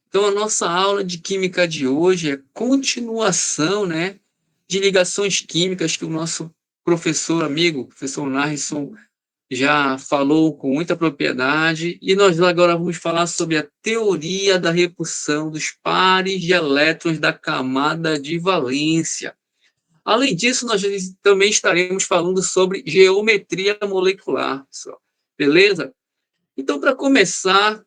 Então, a nossa aula de química de hoje é continuação, né, de ligações químicas que o nosso professor amigo, professor Narrisson, já falou com muita propriedade, e nós agora vamos falar sobre a teoria da repulsão dos pares de elétrons da camada de valência. Além disso, nós também estaremos falando sobre geometria molecular, pessoal. Beleza? Então, para começar,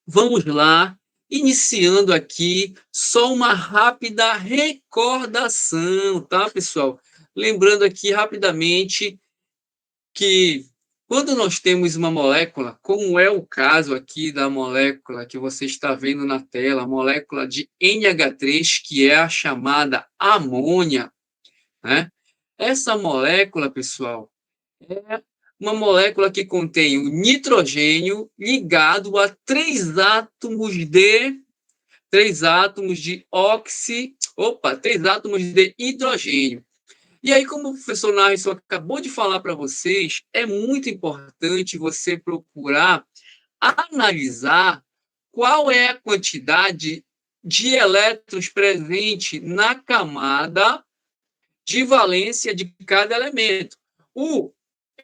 vamos lá, iniciando aqui só uma rápida recordação, tá, pessoal? Lembrando aqui rapidamente que quando nós temos uma molécula, como é o caso aqui da molécula que você está vendo na tela, a molécula de NH3, que é a chamada amônia, né? Essa molécula, pessoal, é uma molécula que contém o nitrogênio ligado a três átomos de hidrogênio. E aí, como o professor Narison acabou de falar para vocês, é muito importante você procurar analisar qual é a quantidade de elétrons presente na camada de valência de cada elemento. O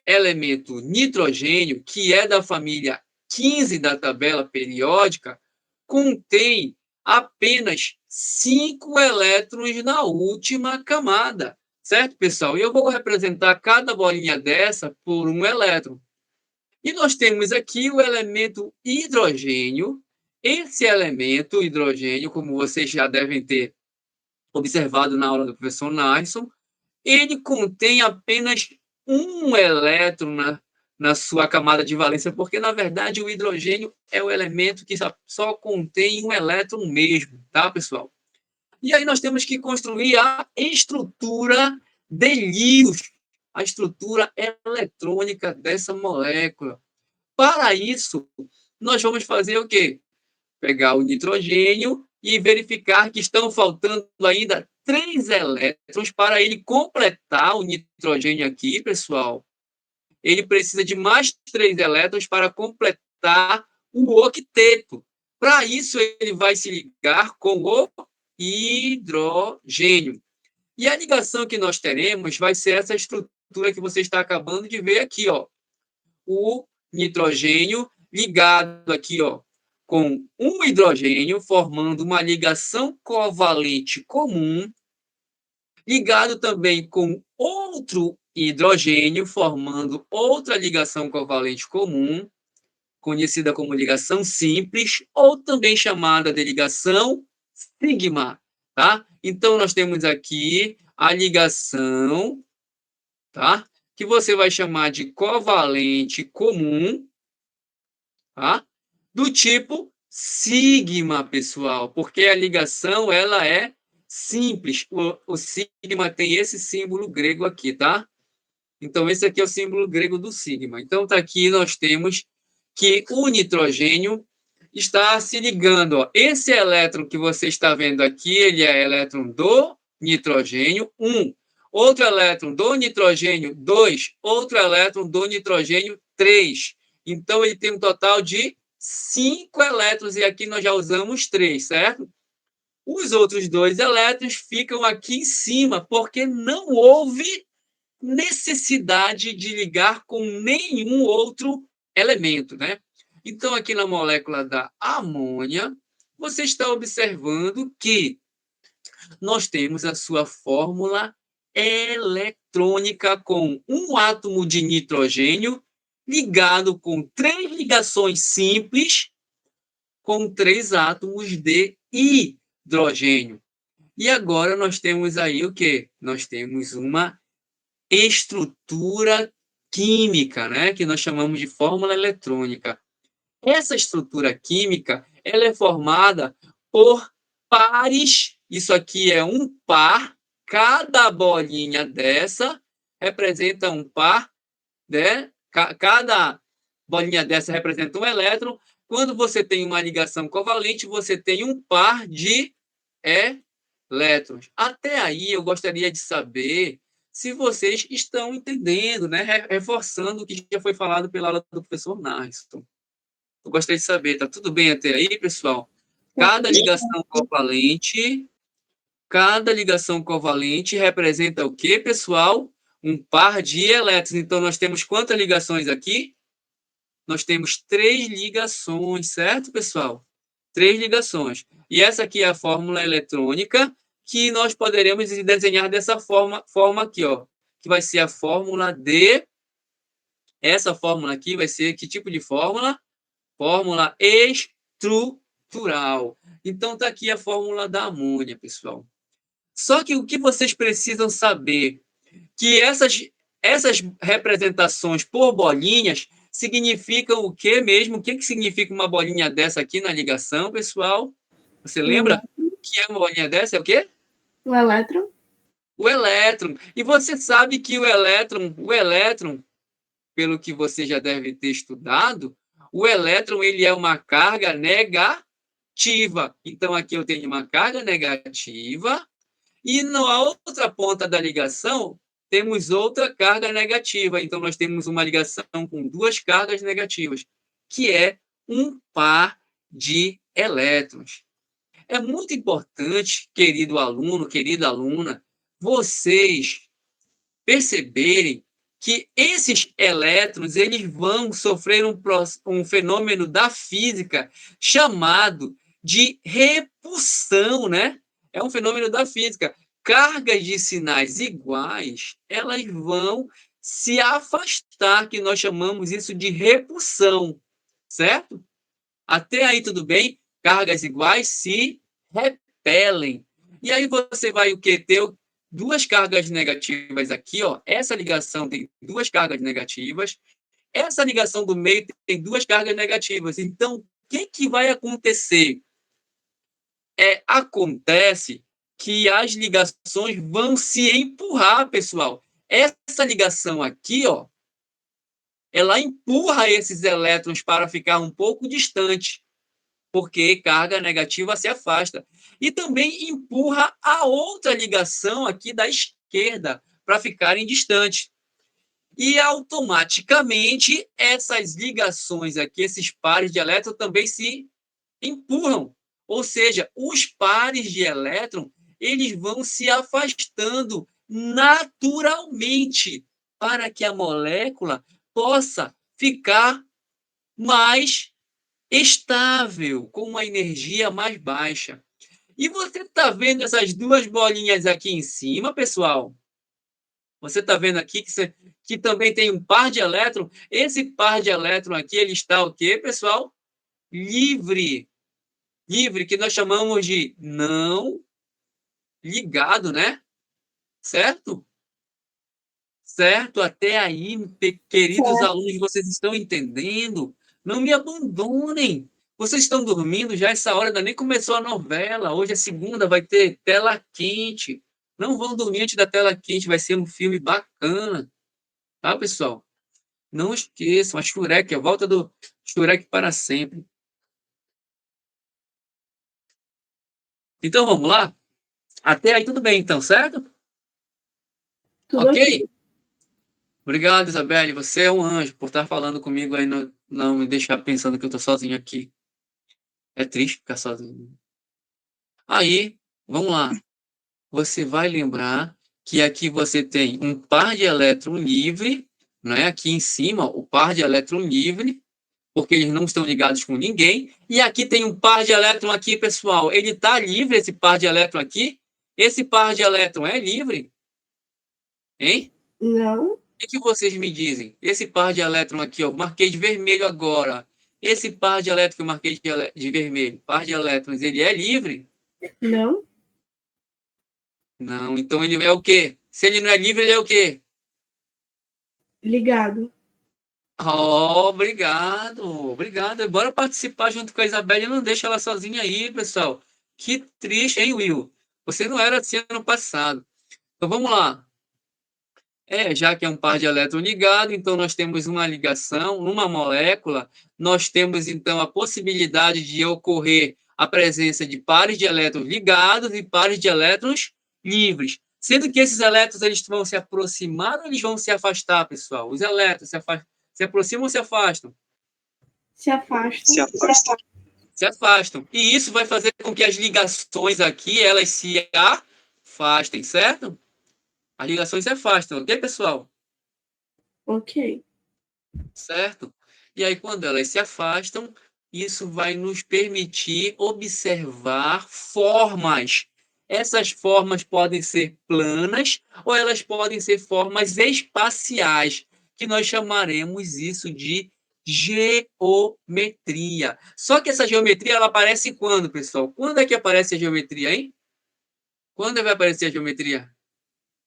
elemento nitrogênio, que é da família 15 da tabela periódica, contém apenas 5 elétrons na última camada. Certo, pessoal? E eu vou representar cada bolinha dessa por um elétron. E nós temos aqui o elemento hidrogênio. Esse elemento hidrogênio, como vocês já devem ter observado na aula do professor Narson, ele contém apenas um elétron na sua camada de valência, porque, na verdade, o hidrogênio é o elemento que só contém um elétron mesmo, tá, pessoal? E aí nós temos que construir a estrutura de Lewis, a estrutura eletrônica dessa molécula. Para isso, nós vamos fazer o quê? Pegar o nitrogênio e verificar que estão faltando ainda 3 elétrons para ele completar o nitrogênio aqui, pessoal. Ele precisa de mais 3 elétrons para completar o octeto. Para isso, ele vai se ligar com o hidrogênio. E a ligação que nós teremos vai ser essa estrutura que você está acabando de ver aqui, ó. O nitrogênio ligado aqui, ó, com um hidrogênio, formando uma ligação covalente comum, ligado também com outro hidrogênio, formando outra ligação covalente comum, conhecida como ligação simples, ou também chamada de ligação sigma, tá? Então, nós temos aqui a ligação, tá? Que você vai chamar de covalente comum, tá? Do tipo sigma, pessoal, porque a ligação ela é simples. O sigma tem esse símbolo grego aqui, tá? Então, esse aqui é o símbolo grego do sigma. Então, tá aqui nós temos que o nitrogênio está se ligando. Ó. Esse elétron que você está vendo aqui, ele é elétron do nitrogênio 1. Outro elétron do nitrogênio 2. Outro elétron do nitrogênio 3. Então, ele tem um total de 5 elétrons, e aqui nós já usamos 3, certo? Os outros 2 elétrons ficam aqui em cima, porque não houve necessidade de ligar com nenhum outro elemento, né? Então, aqui na molécula da amônia, você está observando que nós temos a sua fórmula eletrônica com um átomo de nitrogênio ligado com 3 ligações simples com 3 átomos de hidrogênio. E agora nós temos aí o quê? Nós temos uma estrutura química, né, que nós chamamos de fórmula eletrônica. Essa estrutura química, ela é formada por pares. Isso aqui é um par. Cada bolinha dessa representa um par, né? Cada bolinha dessa representa um elétron. Quando você tem uma ligação covalente, você tem um par de elétrons. Até aí, eu gostaria de saber se vocês estão entendendo, né? Reforçando o que já foi falado pela aula do professor Narson. Eu gostaria de saber, tá tudo bem até aí, pessoal? Cada ligação covalente representa o quê, pessoal? Um par de elétrons. Então, nós temos quantas ligações aqui? Nós temos 3 ligações, certo, pessoal? 3 ligações. E essa aqui é a fórmula eletrônica que nós poderemos desenhar dessa forma aqui, ó, que vai ser a fórmula de... Essa fórmula aqui vai ser que tipo de fórmula? Fórmula estrutural. Então, está aqui a fórmula da amônia, pessoal. Só que o que vocês precisam saber? Que essas representações por bolinhas significam o que mesmo? O que significa uma bolinha dessa aqui na ligação, pessoal? Você lembra? O que é uma bolinha dessa? É o quê? O elétron. O elétron. E você sabe que o elétron, pelo que você já deve ter estudado, o elétron ele é uma carga negativa. Então, aqui eu tenho uma carga negativa e na outra ponta da ligação temos outra carga negativa. Então, nós temos uma ligação com 2 cargas negativas, que é um par de elétrons. É muito importante, querido aluno, querida aluna, vocês perceberem que esses elétrons eles vão sofrer um fenômeno da física chamado de repulsão, né? É um fenômeno da física. Cargas de sinais iguais, elas vão se afastar, que nós chamamos isso de repulsão, certo? Até aí tudo bem? Cargas iguais se repelem. E aí você vai o quê? Ter 2 cargas negativas aqui, ó. Essa ligação tem 2 cargas negativas. Essa ligação do meio tem 2 cargas negativas. Então, o que vai acontecer? Acontece que as ligações vão se empurrar, pessoal. Essa ligação aqui, ó, ela empurra esses elétrons para ficar um pouco distante, porque carga negativa se afasta. E também empurra a outra ligação aqui da esquerda para ficarem distantes. E automaticamente essas ligações aqui, esses pares de elétrons também se empurram. Ou seja, os pares de elétron, eles vão se afastando naturalmente para que a molécula possa ficar mais estável, com uma energia mais baixa. E você está vendo essas 2 bolinhas aqui em cima, pessoal? Você está vendo aqui que também tem um par de elétrons. Esse par de elétrons aqui, ele está o quê, pessoal? Livre. Livre, que nós chamamos de não ligado, né? Certo? Certo? Até aí, queridos alunos, vocês estão entendendo? Não me abandonem. Vocês estão dormindo já essa hora, ainda nem começou a novela. Hoje é segunda, vai ter tela quente. Não vão dormir antes da tela quente, vai ser um filme bacana. Tá, pessoal? Não esqueçam, a Shurek, a volta do Shurek para sempre. Então, vamos lá? Até aí tudo bem, então, certo? Tudo Ok? ok. Obrigado, Isabelle. Você é um anjo por estar falando comigo aí, não me deixar pensando que eu estou sozinho aqui. É triste ficar sozinho. Aí, vamos lá. Você vai lembrar que aqui você tem um par de elétron livre, não é? Aqui em cima, o par de elétron livre, porque eles não estão ligados com ninguém. E aqui tem um par de elétron aqui, pessoal. Ele está livre, esse par de elétron aqui? Esse par de elétron é livre? Hein? Não. O que vocês me dizem? Esse par de elétron aqui, ó, marquei de vermelho agora. Esse par de elétron que eu marquei de vermelho, par de elétrons, ele é livre? Não. Não. Então ele é o quê? Se ele não é livre, ele é o quê? Ligado. Oh, obrigado. Obrigado. Bora participar junto com a Isabelle. Não deixa ela sozinha aí, pessoal. Que triste, hein, Will? Você não era assim ano passado. Então vamos lá. Já que é um par de elétrons ligado, então nós temos uma ligação numa molécula, nós temos então a possibilidade de ocorrer a presença de pares de elétrons ligados e pares de elétrons livres. Sendo que esses elétrons eles vão se aproximar ou eles vão se afastar, pessoal? Os elétrons se aproximam ou se afastam? Se afasta. Se afastam. Se afastam. E isso vai fazer com que as ligações aqui, elas se afastem, certo? As ligações se afastam, ok, pessoal? Ok. Certo? E aí, quando elas se afastam, isso vai nos permitir observar formas. Essas formas podem ser planas ou elas podem ser formas espaciais, que nós chamaremos isso de geometria. Só que essa geometria ela aparece quando, pessoal? Quando é que aparece a geometria, hein? Quando vai aparecer a geometria?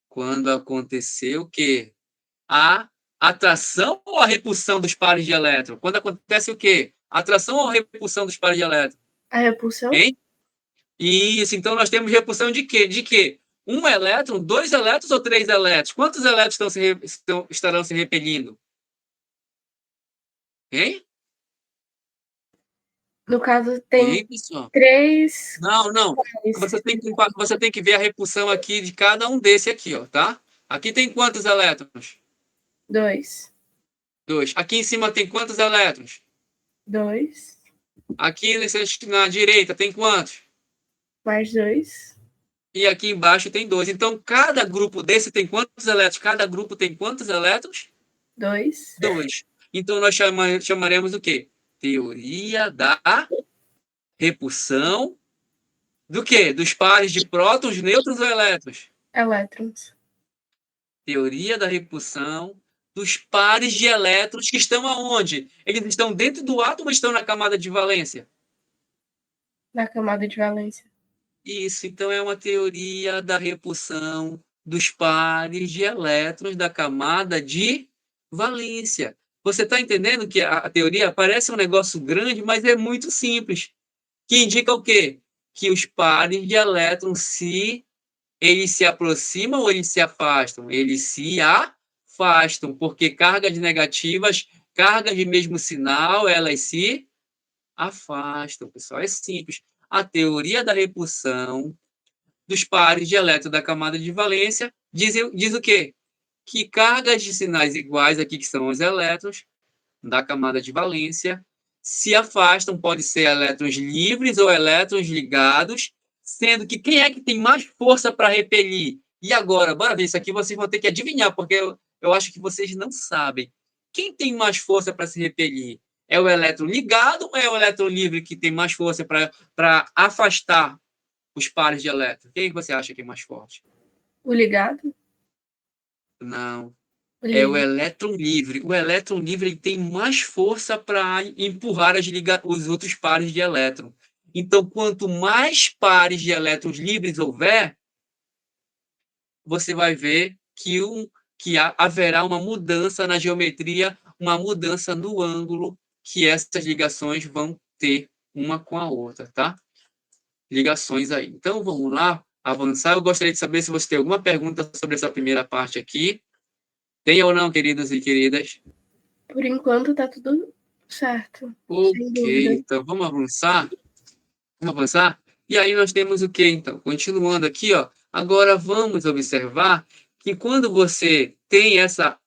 Quando aconteceu o quê? A atração ou a repulsão dos pares de elétrons? Quando acontece o quê? Atração ou repulsão dos pares de elétrons? A repulsão? Hein? Isso, então nós temos repulsão de quê? De quê? Um elétron, dois elétrons ou três elétrons? Quantos elétrons estarão se repelindo? Hein? No caso, tem Hein, pessoal? 3 Não, não. pares. Você tem que ver a repulsão aqui de cada um desse aqui, ó, tá? Aqui tem quantos elétrons? 2. Dois. Aqui em cima tem quantos elétrons? 2. Aqui na direita tem quantos? Mais 2. E aqui embaixo tem dois. Então, cada grupo desse tem quantos elétrons? Cada grupo tem quantos elétrons? 2. Dois. Então, nós chamaremos o quê? Teoria da repulsão do quê? Dos pares de prótons, nêutrons ou elétrons? Elétrons. Teoria da repulsão dos pares de elétrons que estão aonde? Eles estão dentro do átomo ou estão na camada de valência? Na camada de valência. Isso, então é uma teoria da repulsão dos pares de elétrons da camada de valência. Você está entendendo que a teoria parece um negócio grande, mas é muito simples. Que indica o quê? Que os pares de elétrons eles se aproximam ou eles se afastam? Eles se afastam, porque cargas negativas, cargas de mesmo sinal, elas se afastam, pessoal. É simples. A teoria da repulsão dos pares de elétrons da camada de valência diz o quê? Que cargas de sinais iguais aqui, que são os elétrons da camada de valência, se afastam, pode ser elétrons livres ou elétrons ligados, sendo que quem é que tem mais força para repelir? E agora, bora ver isso aqui, vocês vão ter que adivinhar, porque eu acho que vocês não sabem. Quem tem mais força para se repelir? É o elétron ligado ou é o elétron livre que tem mais força para afastar os pares de elétrons? Quem você acha que é mais forte? O ligado? Não. O É o livre. elétron livre. O elétron livre ele tem mais força para empurrar os outros pares de elétron. Então, quanto mais pares de elétrons livres houver, você vai ver que haverá uma mudança na geometria, uma mudança no ângulo que essas ligações vão ter uma com a outra, tá? Ligações aí. Então, vamos lá, avançar. Eu gostaria de saber se você tem alguma pergunta sobre essa primeira parte aqui. Tem ou não, queridos e queridas? Por enquanto tá tudo certo. Sem Ok, dúvida. então vamos avançar? Vamos avançar? E aí nós temos o que, então? Continuando aqui, ó. Agora vamos observar que quando você tem essa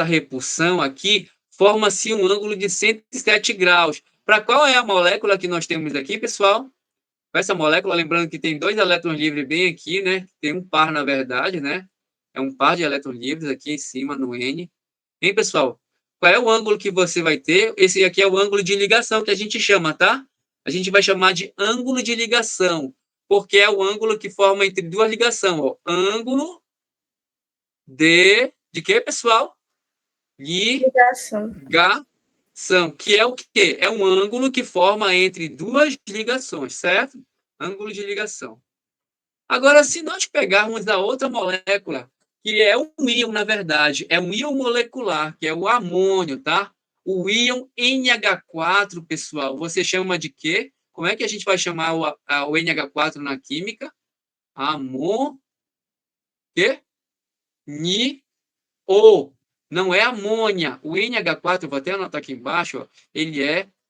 repulsão aqui, forma-se um ângulo de 107 graus. Para qual é a molécula que nós temos aqui, pessoal? Essa molécula, lembrando que tem dois elétrons livres bem aqui, né? Tem um par, na verdade, né? É um par de elétrons livres aqui em cima no N. Hein, pessoal? Qual é o ângulo que você vai ter? Esse aqui é o ângulo de ligação que a gente chama, tá? A gente vai chamar de ângulo de ligação, porque é o ângulo que forma entre duas ligações. Ó. Ângulo de quê, pessoal? Ligação. Ligação, que é o quê? É um ângulo que forma entre duas ligações, certo? Ângulo de ligação. Agora, se nós pegarmos a outra molécula, que é um íon, na verdade, é um íon molecular, que é o amônio, tá? O íon NH4, pessoal, você chama de quê? Como é que a gente vai chamar o NH4 na química? Amô, quê? Ni, O. Não é amônia. O NH4, vou até anotar aqui embaixo, ó,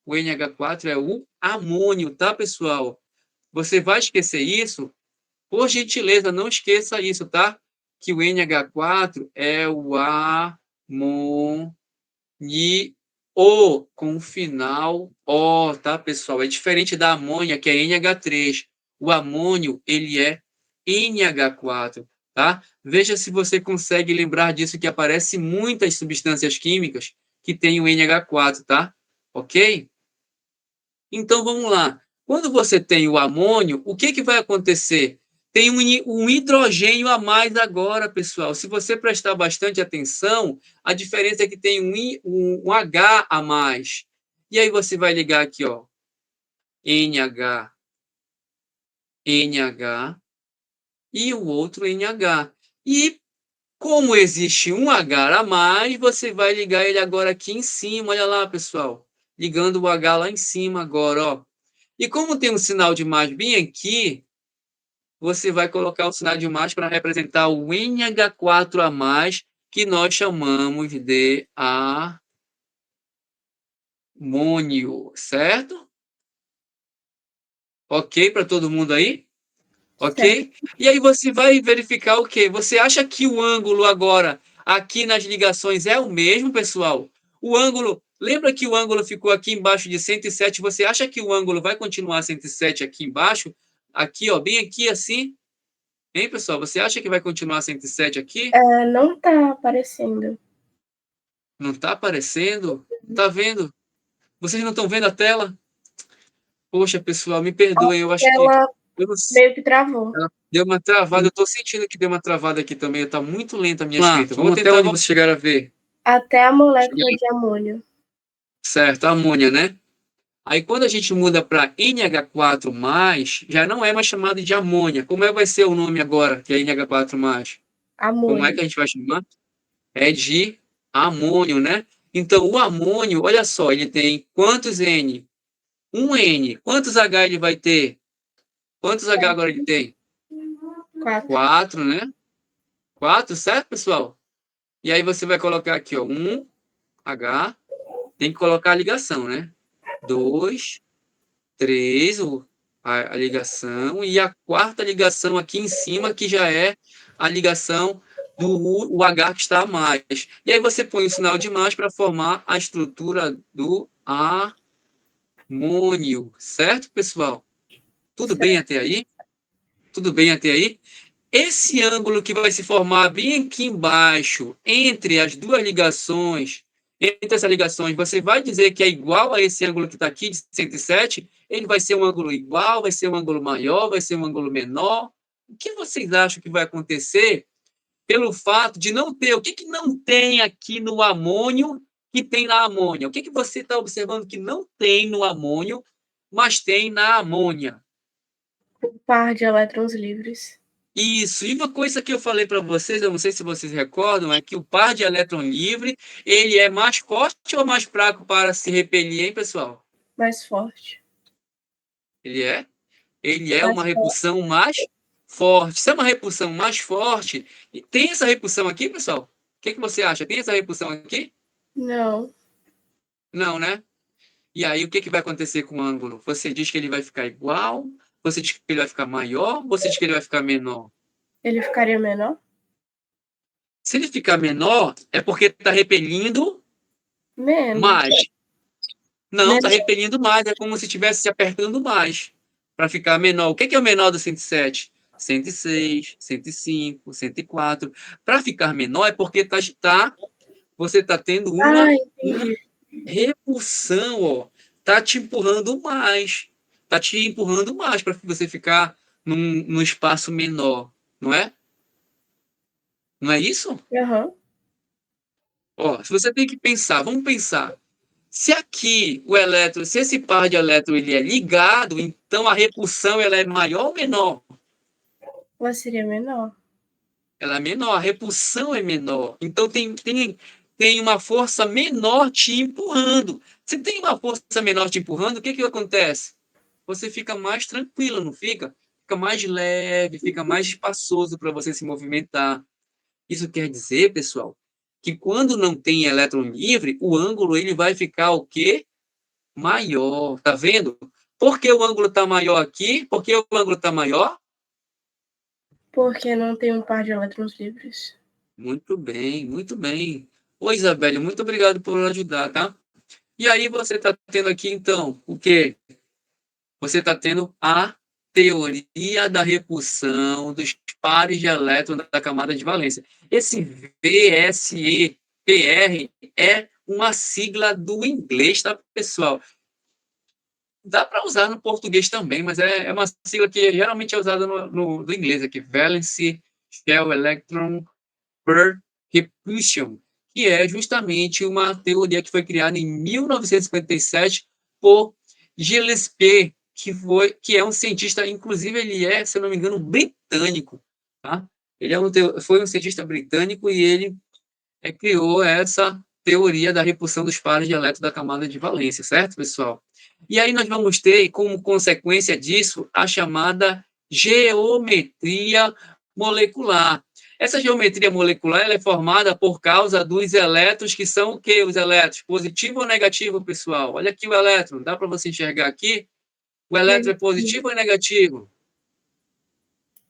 o NH4 é o amônio, tá, pessoal? Você vai esquecer isso. Por gentileza, não esqueça isso, tá? Que o NH4 é o amônio O com o final O, tá, pessoal? É diferente da amônia, que é NH3. O amônio, ele é NH4, tá? Veja se você consegue lembrar disso, que aparece muitas substâncias químicas que têm o NH4, tá? Ok? Então, vamos lá. Quando você tem o amônio, o que vai acontecer? Tem um hidrogênio a mais agora, pessoal. Se você prestar bastante atenção, a diferença é que tem um H a mais. E aí você vai ligar aqui, ó, NH, NH e o outro NH. E como existe um H a mais, você vai ligar ele agora aqui em cima. Olha lá, pessoal. Ligando o H lá em cima agora, ó. E como tem um sinal de mais bem aqui, você vai colocar o sinal de mais para representar o NH4 a mais, que nós chamamos de amônio, certo? Ok para todo mundo aí? Certo. Ok? E aí você vai verificar o quê? Você acha que o ângulo agora, aqui nas ligações, é o mesmo, pessoal? O ângulo, lembra que o ângulo ficou aqui embaixo de 107? Você acha que o ângulo vai continuar 107 aqui embaixo? Aqui, ó, bem aqui assim? Hein, pessoal? Você acha que vai continuar 107 aqui? Não tá aparecendo. Não está aparecendo? Não está vendo? Vocês não estão vendo a tela? Poxa, pessoal, me perdoem, eu acho que Ela eu não, meio que travou. ela deu uma travada. Eu estou sentindo que deu uma travada aqui também. Está muito lenta a minha escrita. Vamos até onde vocês chegaram a ver. Até a molécula Chegaram. de amônio. Certo, a amônia, né? Aí quando a gente muda para NH4+, já não é mais chamado de amônia. Como é que vai ser o nome agora, que é NH4+? Como é Amônio. que a gente vai chamar? É de amônio, né? Então, o amônio, olha só, ele tem quantos N? Um N. Quantos H ele vai ter? Quantos H agora ele tem? 4. 4, né? 4, certo, pessoal? E aí você vai colocar aqui, ó, 1 H, tem que colocar a ligação, né? 2, 3, a ligação, e a quarta ligação aqui em cima, que já é a ligação do o H que está a mais. E aí você põe o sinal de mais para formar a estrutura do amônio, certo, pessoal? Tudo bem até aí? Tudo bem até aí? Esse ângulo que vai se formar bem aqui embaixo, entre as duas ligações, entre essas ligações, você vai dizer que é igual a esse ângulo que está aqui, de 107? Ele vai ser um ângulo igual, vai ser um ângulo maior, vai ser um ângulo menor? O que vocês acham que vai acontecer pelo fato de não ter? O que não tem aqui no amônio que tem na amônia? O que você está observando que não tem no amônio, mas tem na amônia? Um par de elétrons livres. Isso, e uma coisa que eu falei para vocês, eu não sei se vocês recordam, é que o par de elétron livre, ele é mais forte ou mais fraco para se repelir, hein, pessoal? Mais forte. Ele é? Ele é Mais uma forte. repulsão mais forte. Se é uma repulsão mais forte, tem essa repulsão aqui, pessoal? O que você acha? Tem essa repulsão aqui? Não. Não, né? E aí, o que vai acontecer com o ângulo? Você diz que ele vai ficar igual? Você diz que ele vai ficar maior? Você diz que ele vai ficar menor? Ele ficaria menor? Se ele ficar menor, é porque está repelindo Menos. mais. Não, está Menos. repelindo mais. É como se estivesse se apertando mais para ficar menor. O que é o menor do 107? 106, 105, 104. Para ficar menor é porque você está tendo uma Entendi. repulsão, ó. Está te empurrando mais. Está te empurrando mais para você ficar num espaço menor. Não é? Não é isso? Aham. Ó, se você tem que pensar, vamos pensar. Se aqui o elétron, se esse par de elétrons ele é ligado, então a repulsão ela é maior ou menor? Ou seria menor? Ela é menor, a repulsão é menor. Então tem uma força menor te empurrando. Se tem uma força menor te empurrando, o que acontece? Você fica mais tranquilo, não fica? Fica mais leve, fica mais espaçoso para você se movimentar. Isso quer dizer, pessoal, que quando não tem elétron livre, o ângulo ele vai ficar o quê? Maior, tá vendo? Por que o ângulo está maior aqui? Por que o ângulo está maior? Porque não tem um par de elétrons livres. Muito bem, muito bem. Ô, Isabelle, muito obrigado por ajudar, tá? E aí você está tendo aqui, então, o quê? Você está tendo a teoria da repulsão dos pares de elétrons da camada de valência. Esse VSEPR é uma sigla do inglês, tá, pessoal? Dá para usar no português também, mas é uma sigla que geralmente é usada no inglês aqui, Valence Shell Electron Per Repulsion, que é justamente uma teoria que foi criada em 1957 por Gillespie, que é um cientista, inclusive ele é, se eu não me engano, britânico, tá? Ele foi um cientista britânico e ele criou essa teoria da repulsão dos pares de elétrons da camada de valência, certo, pessoal? E aí nós vamos ter, como consequência disso, a chamada geometria molecular. Essa geometria molecular ela é formada por causa dos elétrons, que são o quê? Os elétrons, positivo ou negativo, pessoal? Olha aqui o elétron, dá para você enxergar aqui? O elétron é positivo ou negativo?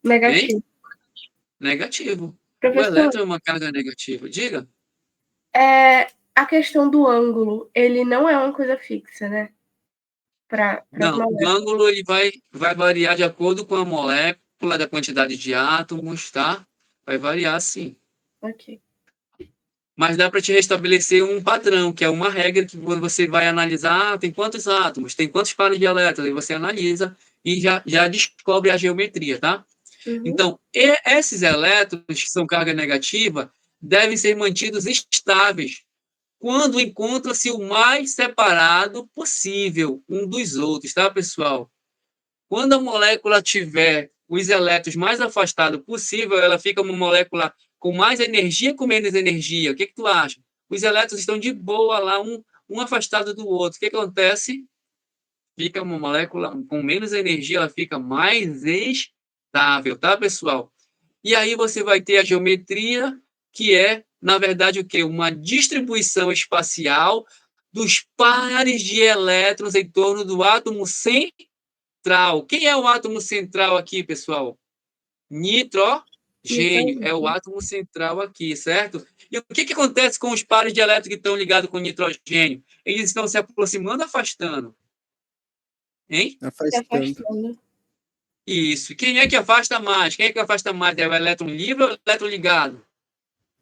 Hein? Negativo. Negativo. O Professor, elétron é uma carga negativa. Diga. a questão do ângulo, ele não é uma coisa fixa, né? Para as Não, o moléculas. ângulo ele vai variar de acordo com a molécula, da quantidade de átomos, tá? Vai variar sim. Ok. Mas dá para te restabelecer um padrão, que é uma regra que quando você vai analisar, tem quantos átomos, tem quantos pares de elétrons, aí você analisa e já descobre a geometria, tá? Uhum. Então, esses elétrons que são carga negativa devem ser mantidos estáveis quando encontra-se o mais separado possível um dos outros, tá, pessoal? Quando a molécula tiver os elétrons mais afastados possível, ela fica uma molécula com mais energia com menos energia. O que, que tu acha? Os elétrons estão de boa lá, um afastado do outro. O que acontece? Fica uma molécula com menos energia, ela fica mais estável, tá, pessoal? E aí você vai ter a geometria, que é, na verdade, o quê? Uma distribuição espacial dos pares de elétrons em torno do átomo central. Quem é o átomo central aqui, pessoal? Nitrogênio é o átomo central aqui, certo? E o que acontece com os pares de elétrons que estão ligados com nitrogênio? Eles estão se aproximando ou afastando? Hein? Se Afastando. afastando. Isso. Quem é que afasta mais? Quem é que afasta mais? É o elétron livre ou o elétron ligado?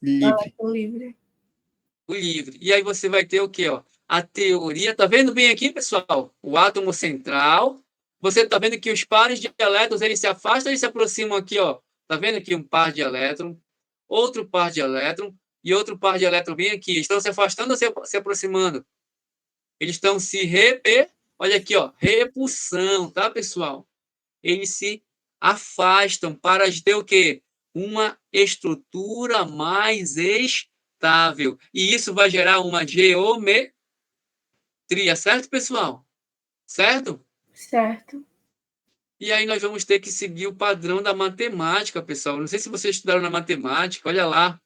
Livre. Elétron livre. O livre. E aí você vai ter o quê? Ó? A teoria. Tá vendo bem aqui, pessoal? O átomo central. Você tá vendo que os pares de elétrons eles se afastam e se aproximam aqui, ó. Tá vendo aqui um par de elétron, outro par de elétron e outro par de elétron bem aqui. Estão se afastando ou se aproximando? Eles estão se olha aqui, ó, repulsão, tá, pessoal? Eles se afastam para ter o quê? Uma estrutura mais estável. E isso vai gerar uma geometria, certo, pessoal? Certo? Certo. E aí nós vamos ter que seguir o padrão da matemática, pessoal. Não sei se vocês estudaram na matemática, olha lá.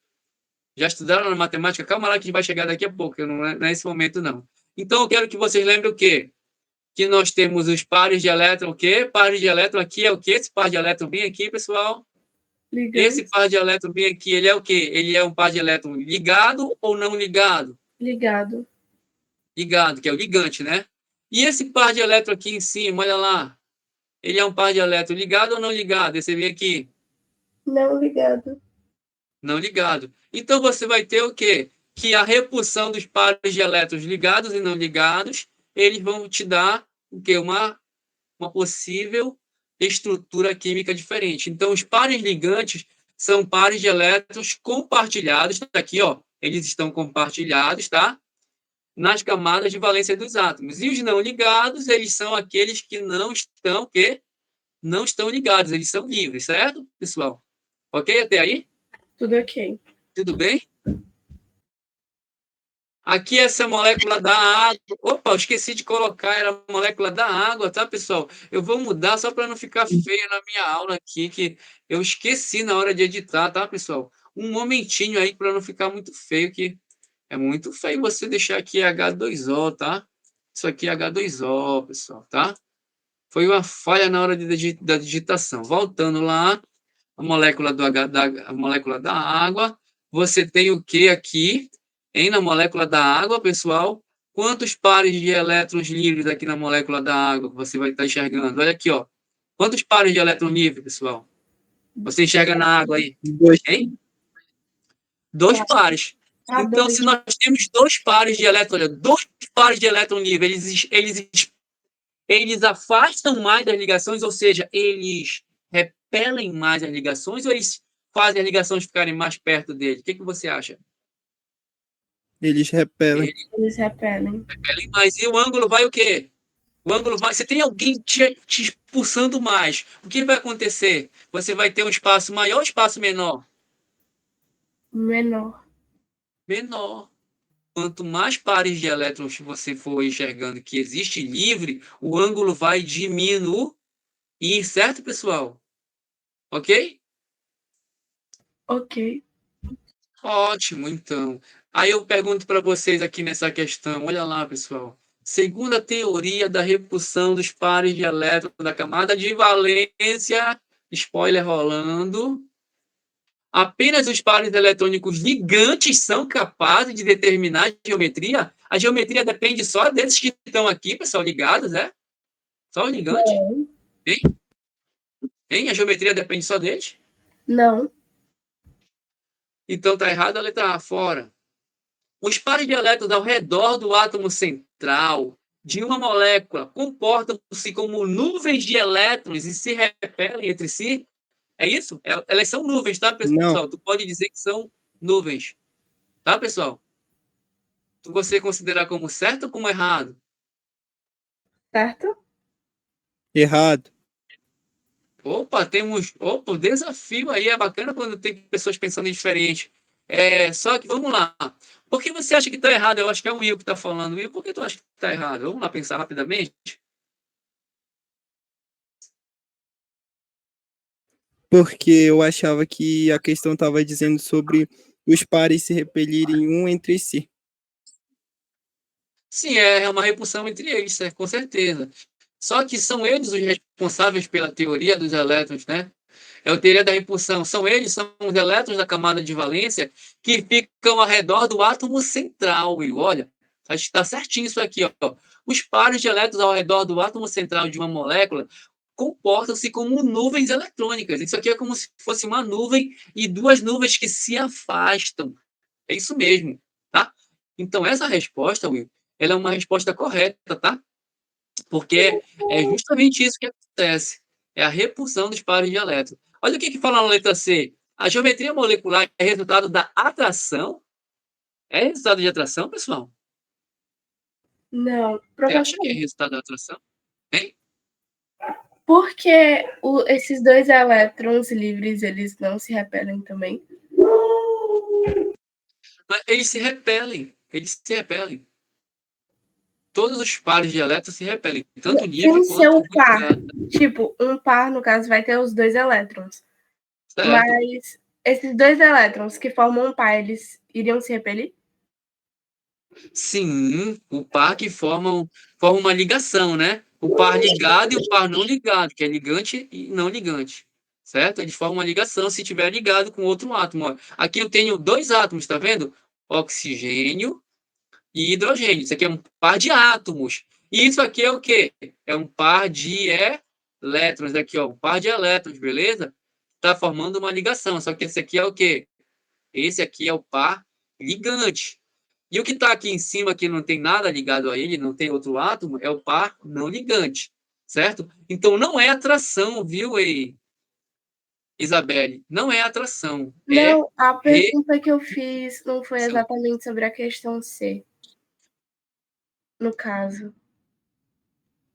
Já estudaram na matemática? Calma lá que a gente vai chegar daqui a pouco, não é nesse momento, não. Então, eu quero que vocês lembrem o quê? Que nós temos os pares de elétron, o quê? Pares de elétron aqui é o quê? Esse par de elétron bem aqui, pessoal. Ligando. Esse par de elétron bem aqui, ele é o quê? Ele é um par de elétron ligado ou não ligado? Ligado. Ligado, que é o ligante, né? E esse par de elétron aqui em cima, olha lá. Ele é um par de elétron ligado ou não ligado? Esse vem aqui, Não ligado. não ligado. Então você vai ter o quê? Que a repulsão dos pares de elétrons ligados e não ligados, eles vão te dar o quê? Uma possível estrutura química diferente. Então, os pares ligantes são pares de elétrons compartilhados, tá aqui, ó, eles estão compartilhados, tá? Nas camadas de valência dos átomos. E os não ligados, eles são aqueles que não estão ligados, eles são livres, certo, pessoal? Ok até aí? Tudo ok. Tudo bem? Aqui essa molécula da água. Opa, eu esqueci de colocar, era a molécula da água, tá, pessoal? Eu vou mudar só para não ficar feia na minha aula aqui, que eu esqueci na hora de editar, tá, pessoal? Um momentinho aí para não ficar muito feio, que é muito feio você deixar aqui H2O, tá? Isso aqui é H2O, pessoal, tá? Foi uma falha na hora da digitação. Voltando lá, a molécula, a molécula da água, você tem o que aqui? Na molécula da água, pessoal, Quantos pares de elétrons livres aqui na molécula da água que você vai estar enxergando? Olha aqui, ó. Quantos pares de elétrons livres, pessoal? Você enxerga na água aí? Dois. Hein? 2 pares. Tá Então, doido. se nós temos 2 pares de elétrons, olha, 2 pares de elétrons livres, eles afastam mais das ligações, ou seja, eles repelem mais as ligações, ou eles fazem as ligações ficarem mais perto dele? O que você acha? Eles repelem. Eles repelem. Repelem mais. E o ângulo vai o quê? O ângulo vai. Se tem alguém te expulsando mais, o que vai acontecer? Você vai ter um espaço maior ou espaço menor? Menor. Menor. Quanto mais pares de elétrons você for enxergando que existe livre, o ângulo vai diminuir, certo, pessoal? Ok? Ok. Ótimo, então. Aí eu pergunto para vocês aqui nessa questão, olha lá, pessoal. Segundo a teoria da repulsão dos pares de elétrons da camada de valência, spoiler rolando, apenas os pares eletrônicos ligantes são capazes de determinar a geometria? A geometria depende só desses que estão aqui, pessoal, ligados, né? Só o ligante? Não. Hein? Hein? A geometria depende só deles? Não. Então tá errado a letra A, fora. Os pares de elétrons ao redor do átomo central de uma molécula comportam-se como nuvens de elétrons e se repelem entre si? É isso? Elas são nuvens, tá, pessoal? Não. Tu pode dizer que são nuvens. Tá, pessoal? Você considerar como certo ou como errado? Certo? Errado. Opa, temos. Opa, o desafio aí é bacana quando tem pessoas pensando diferente. Só que vamos lá. Por que você acha que está errado? Eu acho que é o Will que está falando. Will, por que tu acha que está errado? Vamos lá pensar rapidamente. Porque eu achava que a questão estava dizendo sobre os pares se repelirem um entre si. Sim, é uma repulsão entre eles, com certeza. Só que são eles os responsáveis pela teoria dos elétrons, né? É a teoria da repulsão. São eles, são os elétrons da camada de valência que ficam ao redor do átomo central, Will. Olha, está certinho isso aqui, ó. Os pares de elétrons ao redor do átomo central de uma molécula comportam-se como nuvens eletrônicas. Isso aqui é como se fosse uma nuvem e duas nuvens que se afastam. É isso mesmo, tá? Então, essa resposta, Will, ela é uma resposta correta, tá? Porque é justamente isso que acontece. É a repulsão dos pares de elétrons. Olha o que fala na letra C. A geometria molecular é resultado da atração? É resultado de atração, pessoal? Não. Você acha que é Professor, resultado da atração? Hein? por que esses dois elétrons livres, eles não se repelem também? Mas eles se repelem. Eles se repelem. Todos os pares de elétrons se repelem, tanto livre Sem ser quanto o par. ligado. Tipo, um par, no caso, vai ter os dois elétrons. Certo? Mas esses dois elétrons que formam um par, eles iriam se repelir? Sim, o par que forma uma ligação, né? O par ligado e o par não ligado, que é ligante e não ligante, certo? Eles formam uma ligação se tiver ligado com outro átomo. Ó. Aqui eu tenho dois átomos, tá vendo? Oxigênio e hidrogênio. Isso aqui é um par de átomos. E isso aqui é o quê? É um par de elétrons. Aqui, ó, um par de elétrons, beleza? Está formando uma ligação. Só que esse aqui é o quê? Esse aqui é o par ligante. E o que está aqui em cima, que não tem nada ligado a ele, não tem outro átomo, é o par não ligante, certo? Então não é atração, viu, Isabelle? Não é atração, é Não, a repulsão. pergunta que eu fiz não foi exatamente sobre a questão C, no caso.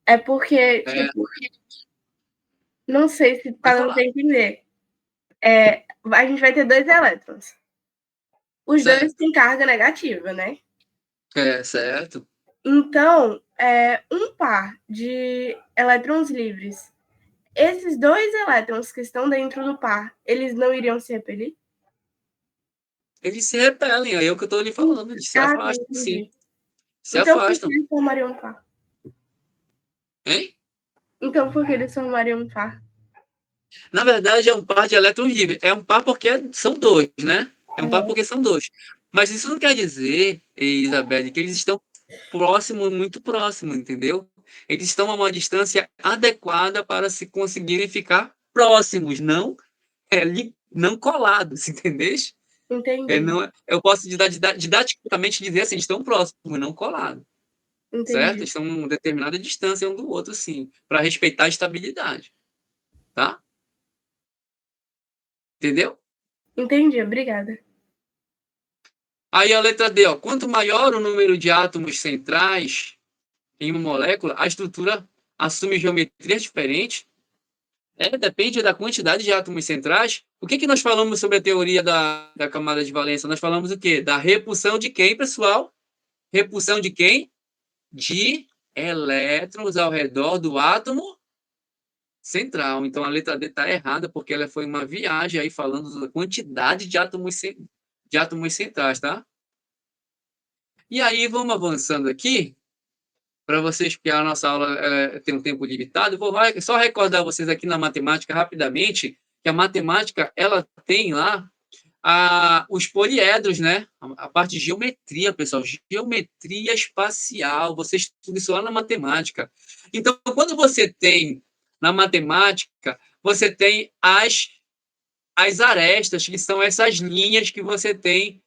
É porque, É, tipo, não sei se tá pode dando falar. pra entender. A gente vai ter dois elétrons. Os dois Certo. têm carga negativa, né? Certo. Então, um par de elétrons livres. Esses dois elétrons que estão dentro do par, eles não iriam se repelir? Eles se repelem, é o que eu estou lhe falando, eles se Ah, tá, afastam, sim. entendi. Se Então, por que afastam. eles formariam um par? Hein? Então, por que eles formariam um par? Na verdade, é um par de elétrons livres. É um par porque são dois, né? É um par Uhum. porque são dois. Mas isso não quer dizer, Isabelle, que eles estão próximo, muito próximo, entendeu? Eles estão a uma distância adequada para se conseguirem ficar próximos, não não colados, entendeu? Entendi, Eu posso didaticamente dizer assim, estão próximos, não colados, certo? entendi. Estão a uma determinada distância um do outro, sim, para respeitar a estabilidade, tá? Entendeu? Entendi, obrigada. Aí a letra D, ó, quanto maior o número de átomos centrais em uma molécula, a estrutura assume geometrias diferentes. Depende da quantidade de átomos centrais. O que nós falamos sobre a teoria da camada de valência? Nós falamos o quê? Da repulsão de quem, pessoal? Repulsão de quem? De elétrons ao redor do átomo central. Então a letra D está errada, porque ela foi uma viagem aí falando da quantidade de átomos centrais, tá? E aí vamos avançando aqui, para vocês, porque a nossa aula tem um tempo limitado. Vou só recordar vocês aqui na matemática rapidamente, que a matemática ela tem lá os poliedros, né? A parte de geometria, pessoal, geometria espacial, você estuda isso lá na matemática. Então, quando você tem na matemática, você tem as arestas, que são essas linhas que você tem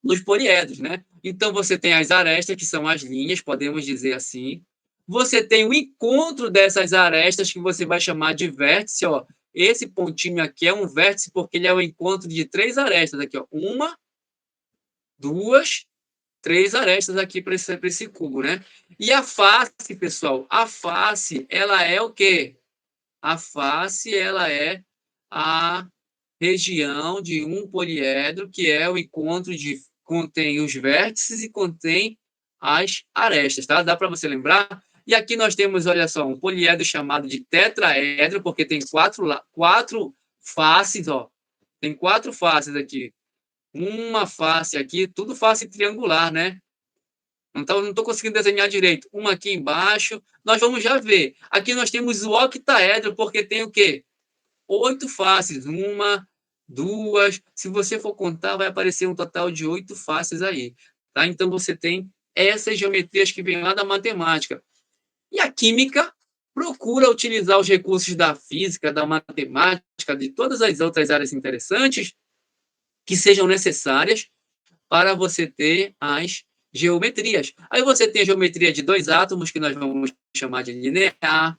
nos poliedros, né? Então, você tem as arestas, que são as linhas, podemos dizer assim. Você tem o encontro dessas arestas, que você vai chamar de vértice, ó. Esse pontinho aqui é um vértice, porque ele é o encontro de 3 arestas aqui, ó. 1, 2, 3 arestas aqui para esse cubo, né? E a face, pessoal, a face, ela é o quê? A face, ela é a região de um poliedro, que é o encontro de contém os vértices e contém as arestas, tá? Dá para você lembrar? E aqui nós temos, olha só, um poliedro chamado de tetraedro, porque tem quatro faces, ó. Tem 4 faces aqui. Uma face aqui, tudo face triangular, né? Não estou conseguindo desenhar direito. Uma aqui embaixo. Nós vamos já ver. Aqui nós temos o octaedro, porque tem o quê? 8 faces. 1, 2. Se você for contar, vai aparecer um total de 8 faces aí. Tá? Então, você tem essas geometrias que vêm lá da matemática. E a química procura utilizar os recursos da física, da matemática, de todas as outras áreas interessantes que sejam necessárias para você ter as geometrias. Aí você tem a geometria de 2 átomos, que nós vamos chamar de linear.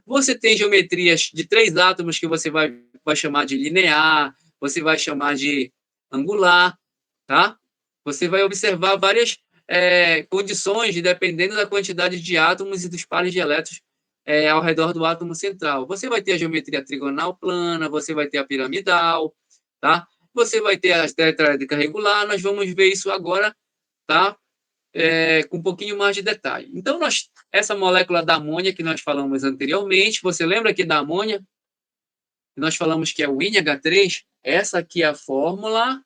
Você tem geometrias de 3 átomos, que você vai chamar de linear, você vai chamar de angular, tá? Você vai observar várias condições, dependendo da quantidade de átomos e dos pares de elétrons ao redor do átomo central. Você vai ter a geometria trigonal plana, você vai ter a piramidal, tá? Você vai ter a tetraédrica regular, nós vamos ver isso agora, tá? Com um pouquinho mais de detalhe. Então, essa molécula da amônia que nós falamos anteriormente, você lembra aqui da amônia? Nós falamos que é o NH3, essa aqui é a fórmula.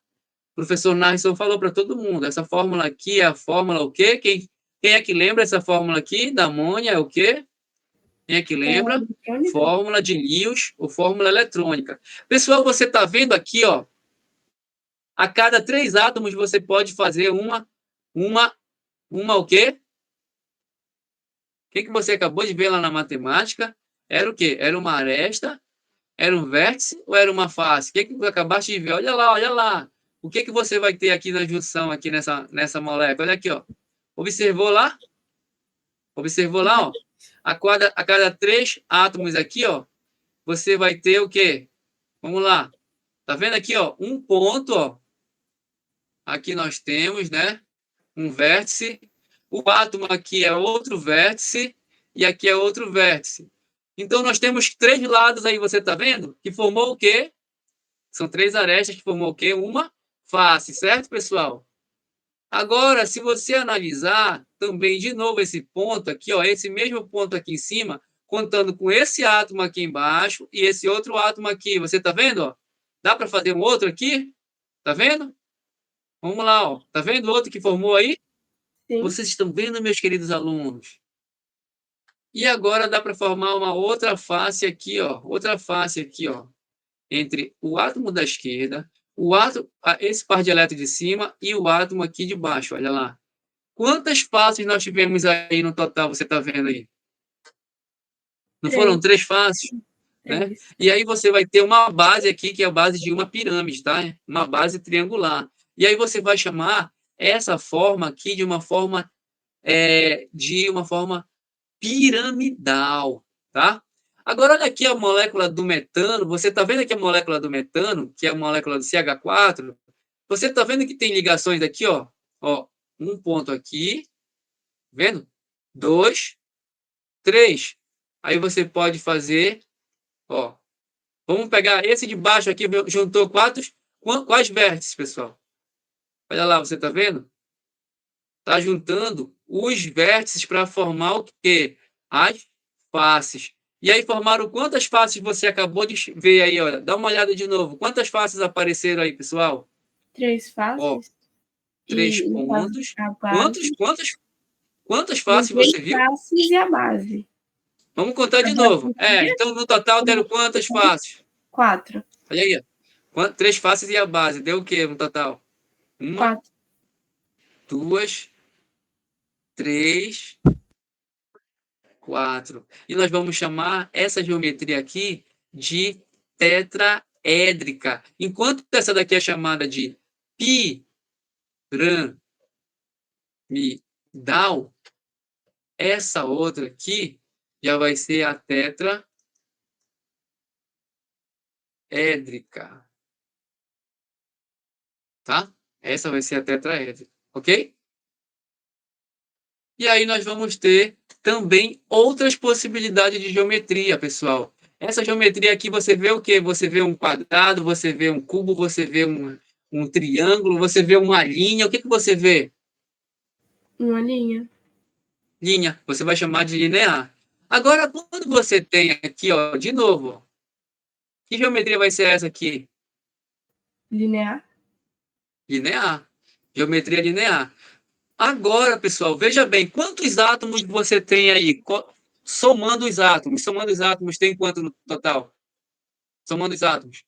O professor Narson falou para todo mundo, essa fórmula aqui é a fórmula o quê? Quem é que lembra essa fórmula aqui da amônia é o quê? Quem é que lembra? Fórmula de Lewis ou fórmula eletrônica. Pessoal, você está vendo aqui, ó, a cada 3 átomos você pode fazer uma o quê? O que você acabou de ver lá na matemática? Era o quê? Era uma aresta? Era um vértice ou era uma face? O que você acabaste de ver? Olha lá, olha lá. O que você vai ter aqui na junção, aqui nessa molécula? Olha aqui, ó. Observou lá? Observou lá, ó? A cada 3 átomos aqui, ó, você vai ter o quê? Vamos lá. Tá vendo aqui, ó? Um ponto, ó. Aqui nós temos, né? Um vértice. O átomo aqui é outro vértice e aqui é outro vértice. Então, nós temos 3 lados aí, você está vendo? Que formou o quê? São 3 arestas que formou o quê? Uma face, certo, pessoal? Agora, se você analisar também de novo esse ponto aqui, ó, esse mesmo ponto aqui em cima, contando com esse átomo aqui embaixo e esse outro átomo aqui, você está vendo? Ó? Dá para fazer um outro aqui? Tá vendo? Vamos lá, ó. Tá vendo o outro que formou aí? Sim. Vocês estão vendo, meus queridos alunos? E agora dá para formar uma outra face aqui, ó. Outra face aqui, ó. Entre o átomo da esquerda, esse par de elétrons de cima e o átomo aqui de baixo, olha lá. Quantas faces nós tivemos aí no total, você está vendo aí? Não foram 3 faces? Né? E aí você vai ter uma base aqui, que é a base de uma pirâmide, tá? Uma base triangular. E aí você vai chamar essa forma aqui de uma forma piramidal, tá? Agora, olha aqui a molécula do metano. Você está vendo aqui a molécula do metano, que é a molécula do CH4? Você está vendo que tem ligações aqui, ó? Ó, um ponto aqui, vendo? 2, 3. Aí você pode fazer, ó. Vamos pegar esse de baixo aqui, juntou quais vértices, pessoal? Olha lá, você está vendo? Está juntando os vértices para formar o quê? As faces. E aí formaram quantas faces você acabou de ver aí? Olha, dá uma olhada de novo. Quantas faces apareceram aí, pessoal? 3 faces. Ó, 3 pontos. Quantas faces você viu? 3 faces e a base. Vamos contar de novo. Então, no total, deram quantas faces? 4. Olha aí. 3 faces e a base. Deu o quê no total? 1, 2, 3, 4. E nós vamos chamar essa geometria aqui de tetraédrica. Enquanto essa daqui é chamada de piramidal, essa outra aqui já vai ser a tetraédrica. Tá? Essa vai ser a tetraédrica, ok? E aí nós vamos ter também outras possibilidades de geometria, pessoal. Essa geometria aqui você vê o quê? Você vê um quadrado, você vê um cubo, você vê um triângulo, você vê uma linha. O que você vê? Uma linha. Linha. Você vai chamar de linear. Agora, quando você tem aqui, ó, de novo, ó, que geometria vai ser essa aqui? Linear. Linear. Geometria linear. Agora, pessoal, veja bem, quantos átomos você tem aí? Somando os átomos, tem quanto no total? Somando os átomos.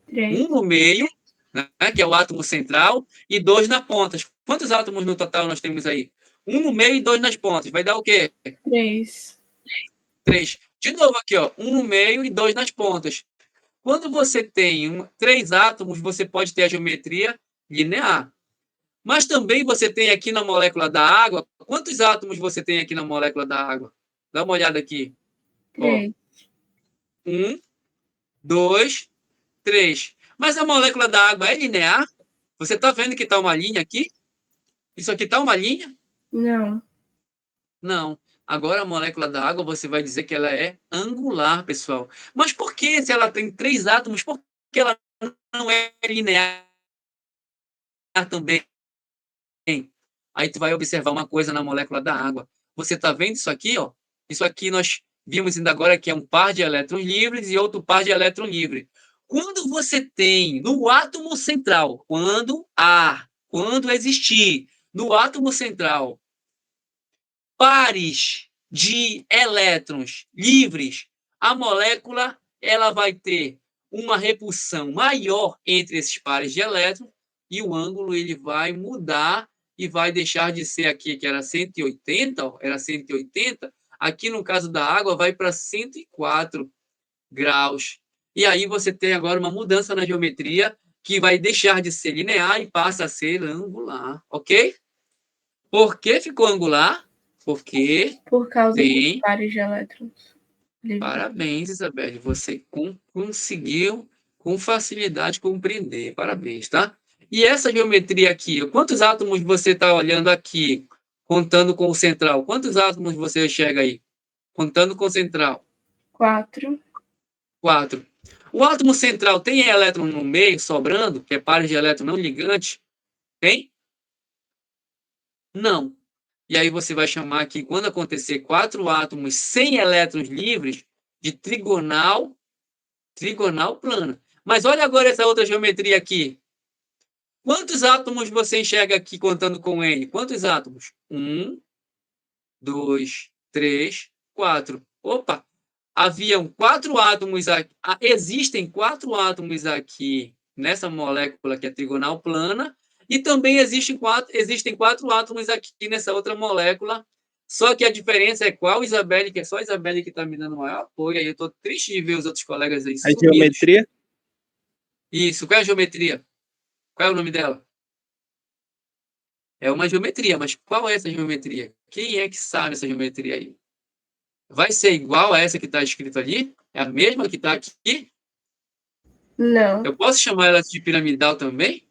3. 1 no meio, né, que é o átomo central, e 2 na ponta. Quantos átomos no total nós temos aí? 1 no meio e 2 nas pontas. Vai dar o quê? 3. 3. De novo aqui, ó, 1 no meio e 2 nas pontas. Quando você tem 3 átomos, você pode ter a geometria linear. Mas também você tem aqui na molécula da água. Quantos átomos você tem aqui na molécula da água? Dá uma olhada aqui. 3. 1, 2, 3. Mas a molécula da água é linear? Você está vendo que está uma linha aqui? Isso aqui está uma linha? Não. Não. Agora a molécula da água você vai dizer que ela é angular, pessoal. Mas por que, se ela tem 3 átomos, por que ela não é linear também? Aí tu vai observar uma coisa na molécula da água. Você está vendo isso aqui, ó? Isso aqui nós vimos ainda agora que é um par de elétrons livres e outro par de elétrons livres. Quando você tem no átomo central, quando existir no átomo central pares de elétrons livres, a molécula ela vai ter uma repulsão maior entre esses pares de elétrons e o ângulo ele vai mudar e vai deixar de ser aqui que era 180, ó, era 180, aqui no caso da água vai para 104 graus. E aí você tem agora uma mudança na geometria que vai deixar de ser linear e passa a ser angular, ok? Por que ficou angular? Porque Por causa tem... dos pares de elétrons. Parabéns, Isabelle. Você conseguiu com facilidade compreender. Parabéns, tá? E essa geometria aqui, quantos átomos você está olhando aqui, contando com o central? Quantos átomos você enxerga aí? Contando com o central. 4. 4. O átomo central tem elétron no meio, sobrando, que é pares de elétron não ligantes? Tem? Não. E aí você vai chamar aqui, quando acontecer 4 átomos sem elétrons livres, de trigonal plana. Mas olha agora essa outra geometria aqui. Quantos átomos você enxerga aqui contando com N? Quantos átomos? 1, 2, 3, 4. Opa! Haviam 4 átomos aqui. Existem 4 átomos aqui nessa molécula que é trigonal plana, e também existem quatro átomos aqui nessa outra molécula, só que a diferença é qual, Isabelle, que é só a Isabelle que está me dando maior apoio, aí eu estou triste de ver os outros colegas aí A sumidos. geometria? Isso, qual é a geometria? Qual é o nome dela? É uma geometria, mas qual é essa geometria? Quem é que sabe essa geometria aí? Vai ser igual a essa que está escrito ali? É a mesma que está aqui? Não. Eu posso chamar ela de piramidal também?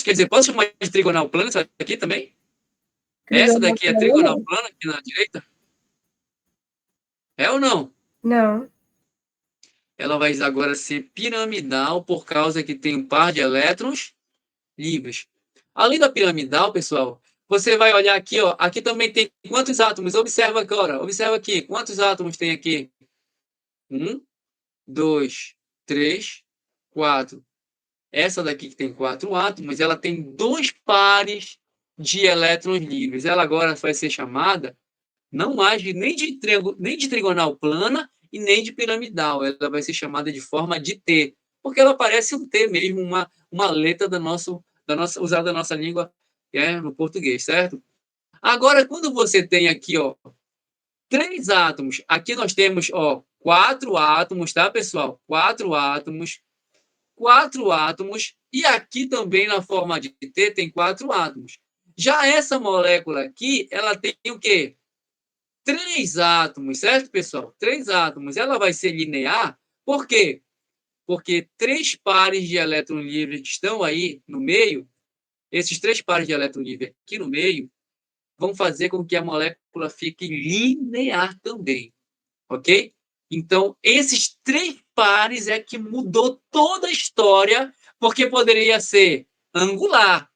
Quer dizer, posso chamar de trigonal plana essa aqui também? Essa Trigonal daqui é plana, trigonal não. plana aqui na direita? É ou não? Não. Ela vai agora ser piramidal por causa que tem um par de elétrons livres. Além da piramidal, pessoal, você vai olhar aqui, ó. Aqui também tem quantos átomos? Observa agora. Observa aqui. Quantos átomos tem aqui? 1, 2, 3, 4. Essa daqui que tem 4 átomos, ela tem 2 pares de elétrons livres. Ela agora vai ser chamada não mais nem de trigonal plana e nem de piramidal. Ela vai ser chamada de forma de T, porque ela parece um T mesmo, uma letra usada da nossa língua, no português, certo? Agora, quando você tem aqui, ó, 3 átomos, aqui nós temos, ó, 4 átomos, tá, pessoal? 4 átomos, e aqui também na forma de T tem 4 átomos. Já essa molécula aqui, ela tem o quê? 3 átomos, certo, pessoal? 3 átomos. Ela vai ser linear, por quê? Porque 3 pares de elétron livre que estão aí no meio, esses 3 pares de elétron livre aqui no meio, vão fazer com que a molécula fique linear também, ok? Então, esses 3 pares é que mudou toda a história, porque poderia ser angular,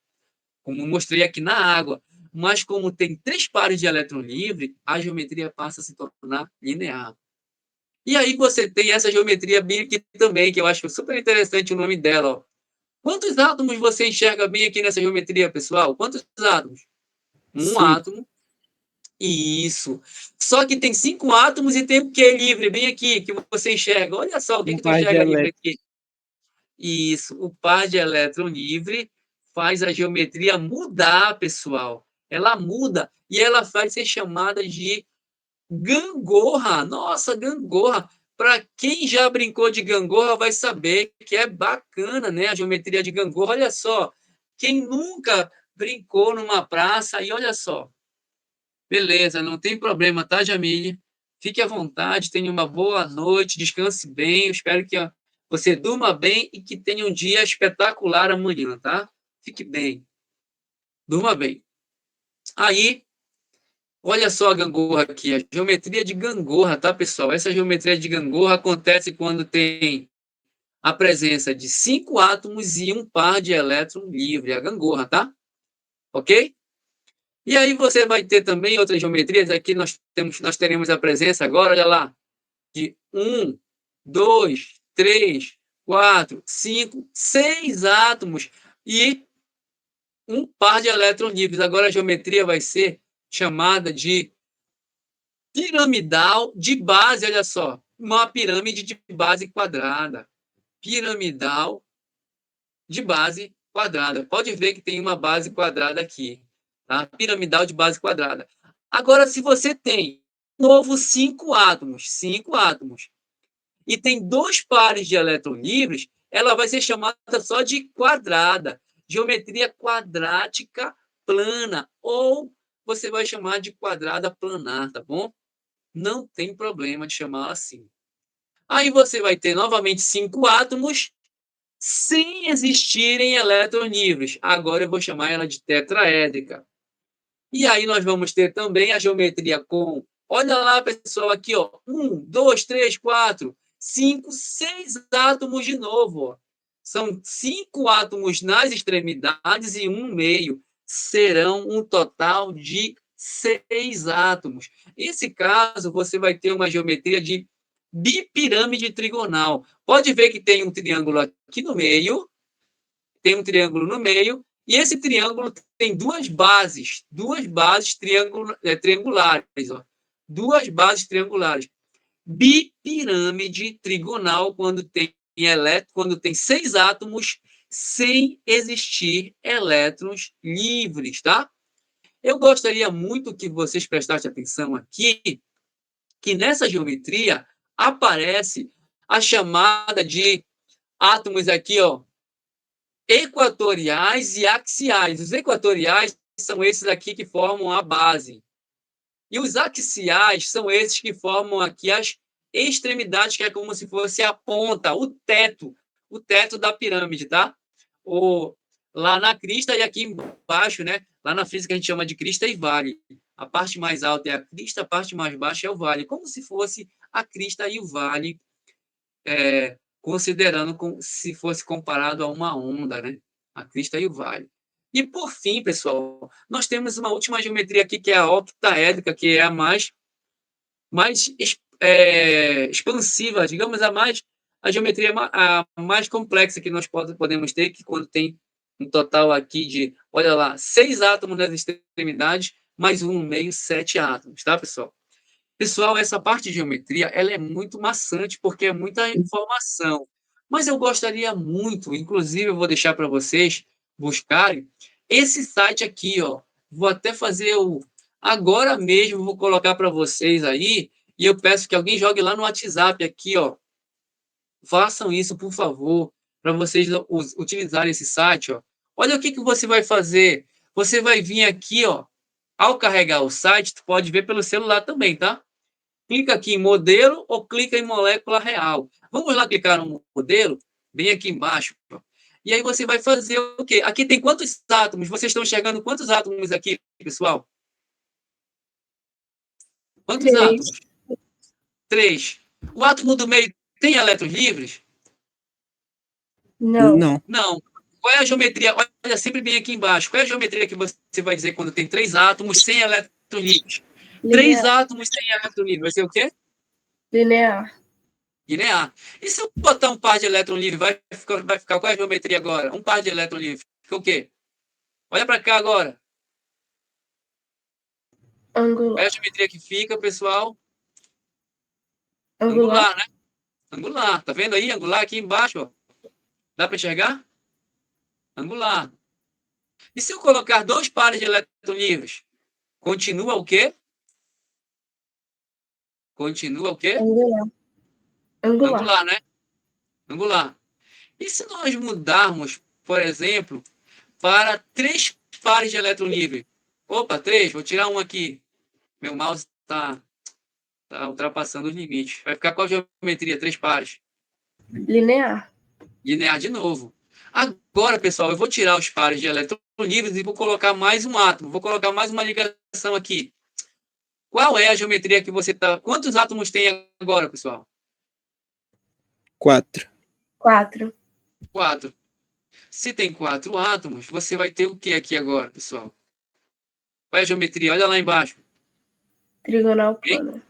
como mostrei aqui na água, mas como tem 3 pares de elétron livre, a geometria passa a se tornar linear. E aí você tem essa geometria bem aqui também, que eu acho super interessante o nome dela. Ó. Quantos átomos você enxerga bem aqui nessa geometria, pessoal? Quantos átomos? Um 5. átomo. Isso. Só que tem 5 átomos e tem o que livre bem aqui, que você enxerga. Olha só, o que Um tu par de enxerga livre elétrons. aqui? Isso. O par de elétron livre faz a geometria mudar, pessoal. Ela muda e ela faz ser chamada de gangorra. Nossa, gangorra. Para quem já brincou de gangorra vai saber que é bacana, né? A geometria de gangorra. Olha só. Quem nunca brincou numa praça e olha só. Beleza, não tem problema, tá, Jamile? Fique à vontade, tenha uma boa noite, descanse bem. Eu espero que você durma bem e que tenha um dia espetacular amanhã, tá? Fique bem. Durma bem. Aí, olha só a gangorra aqui, a geometria de gangorra, tá, pessoal? Essa geometria de gangorra acontece quando tem a presença de 5 átomos e um par de elétron livre, a gangorra, tá? Ok? E aí você vai ter também outras geometrias. Aqui nós teremos a presença agora, olha lá, de 1, 2, 3, 4, 5, 6 átomos e um par de elétrons livres. Agora a geometria vai ser chamada de piramidal de base, olha só, uma pirâmide de base quadrada. Piramidal de base quadrada. Pode ver que tem uma base quadrada aqui, tá? Piramidal de base quadrada. Agora, se você tem novo 5 átomos, e tem 2 pares de elétrons livres, ela vai ser chamada só de quadrada, geometria quadrática plana, ou você vai chamar de quadrada planar, tá bom? Não tem problema de chamar assim. Aí você vai ter novamente 5 átomos sem existirem elétrons livres. Agora eu vou chamar ela de tetraédrica. E aí nós vamos ter também a geometria com, olha lá, pessoal, aqui, ó, 1, 2, 3, 4, 5, 6 átomos de novo. Ó. São 5 átomos nas extremidades e um no meio. Serão um total de 6 átomos. Nesse caso, você vai ter uma geometria de bipirâmide trigonal. Pode ver que tem um triângulo aqui no meio, tem um triângulo no meio, e esse triângulo tem duas bases triangulares, ó. Duas bases triangulares. Bipirâmide trigonal, quando tem quando tem 6 átomos sem existir elétrons livres, tá? Eu gostaria muito que vocês prestassem atenção aqui, que nessa geometria aparece a chamada de átomos aqui, ó, equatoriais e axiais. Os equatoriais são esses aqui que formam a base. E os axiais são esses que formam aqui as extremidades, que é como se fosse a ponta, o teto da pirâmide, tá? Ou lá na crista e aqui embaixo, né? Lá na física a gente chama de crista e vale. A parte mais alta é a crista, a parte mais baixa é o vale, como se fosse a crista e o vale, considerando como se fosse comparado a uma onda, né? A crista e o vale. E por fim, pessoal, nós temos uma última geometria aqui, que é a octaédrica, que é a mais expansiva, digamos, a geometria a mais complexa que nós podemos ter, que quando tem um total aqui de, olha lá, 6 átomos nas extremidades, mais um no meio, 7 átomos, tá, pessoal? Pessoal, essa parte de geometria, ela é muito maçante, porque é muita informação. Mas eu gostaria muito, inclusive eu vou deixar para vocês buscarem esse site aqui, ó. Vou até fazer agora mesmo, vou colocar para vocês aí, e eu peço que alguém jogue lá no WhatsApp aqui, ó. Façam isso, por favor, para vocês utilizarem esse site, ó. Olha o que você vai fazer. Você vai vir aqui, ó. Ao carregar o site, tu pode ver pelo celular também, tá? Clica aqui em modelo ou clica em molécula real. Vamos lá clicar no modelo, bem aqui embaixo. Ó. E aí você vai fazer o quê? Aqui tem quantos átomos? Vocês estão enxergando quantos átomos aqui, pessoal? Quantos 3. átomos? 3. O átomo do meio tem elétrons livres? Não. Não. Não. Qual é a geometria? Olha sempre bem aqui embaixo. Qual é a geometria que você vai dizer quando tem 3 átomos sem elétrons livres? 3 átomos sem elétrons livres. Vai ser o quê? Linear. Linear. E se eu botar um par de elétrons livres, vai ficar qual é a geometria agora? Um par de elétrons livres. Fica o quê? Olha para cá agora. Angular. Qual é a geometria que fica, pessoal? Angular. Angular, né? Angular. Tá vendo aí? Angular aqui embaixo, ó. Dá para enxergar? Angular. E se eu colocar 2 pares de elétrons livres? Continua o quê? Continua o quê? Angular. Angular. Angular, né? Angular. E se nós mudarmos, por exemplo, para 3 pares de elétrons livres? Opa, 3, vou tirar um aqui. Meu mouse está ultrapassando os limites. Vai ficar qual geometria? 3 pares. Linear. Linear de novo. Agora, pessoal, eu vou tirar os pares de elétrons livres e vou colocar mais um átomo. Vou colocar mais uma ligação aqui. Qual é a geometria que você está... Quantos átomos tem agora, pessoal? 4. 4. 4. Se tem 4 átomos, você vai ter o que aqui agora, pessoal? Qual é a geometria? Olha lá embaixo. Trigonal plana.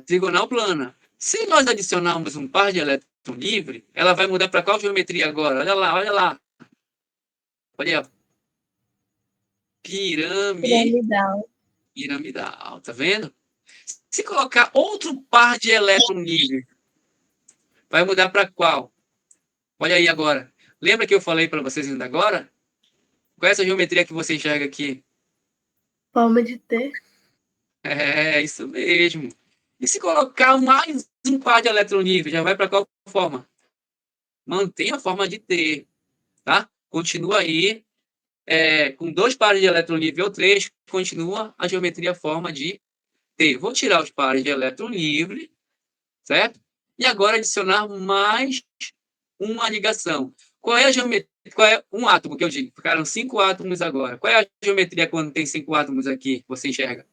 Trigonal plana. Se nós adicionarmos um par de elétrons livre, ela vai mudar para qual geometria agora? Olha lá, olha lá. Olha. Piramidal. Piramidal, tá vendo? Se colocar outro par de elétrons livre, vai mudar para qual? Olha aí agora. Lembra que eu falei para vocês ainda agora? Qual é essa geometria que você enxerga aqui? Forma de T. É, isso mesmo. E se colocar mais um par de elétrons livre, já vai para qual forma? Mantém a forma de T, tá? Continua aí, com 2 pares de elétron livre ou 3, continua a geometria forma de T. Vou tirar os pares de elétron livre, certo? E agora adicionar mais uma ligação. Qual é a geometria? Qual é um átomo que eu digo? Ficaram 5 átomos agora. Qual é a geometria quando tem 5 átomos aqui? Você enxerga?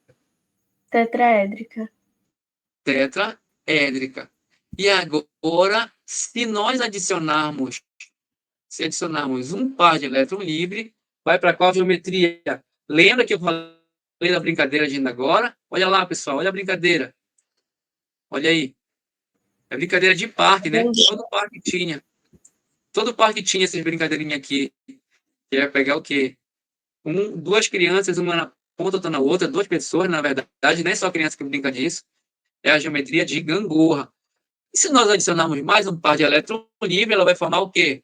Tetraédrica. Tetraédrica. E agora, se adicionarmos um par de elétron livre, vai para qual geometria? Lembra que eu falei da brincadeira de ainda agora? Olha lá, pessoal, olha a brincadeira. Olha aí. É brincadeira de parque, né? Todo parque tinha essas brincadeirinhas aqui. Que é pegar o quê? 2 crianças, uma na ponta, outra na outra, 2 pessoas, na verdade, não é só criança que brinca disso. É a geometria de gangorra. E se nós adicionarmos mais um par de elétrons livres, ela vai formar o quê?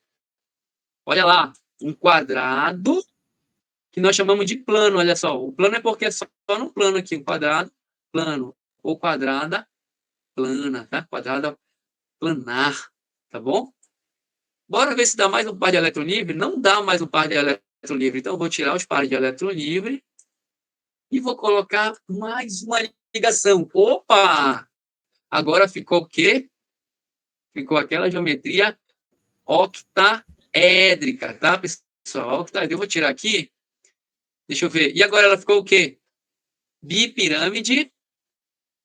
Olha lá, um quadrado que nós chamamos de plano. Olha só, o plano é porque é só no plano aqui, um quadrado, plano, ou quadrada, plana, tá? Quadrada planar, tá bom? Bora ver se dá mais um par de elétron livre? Não dá mais um par de elétron livre, então eu vou tirar os pares de elétron livre e vou colocar mais uma ligação. Opa! Agora ficou o quê? Ficou aquela geometria octaédrica, tá, pessoal? Eu vou tirar aqui. Deixa eu ver. E agora ela ficou o quê? Bipirâmide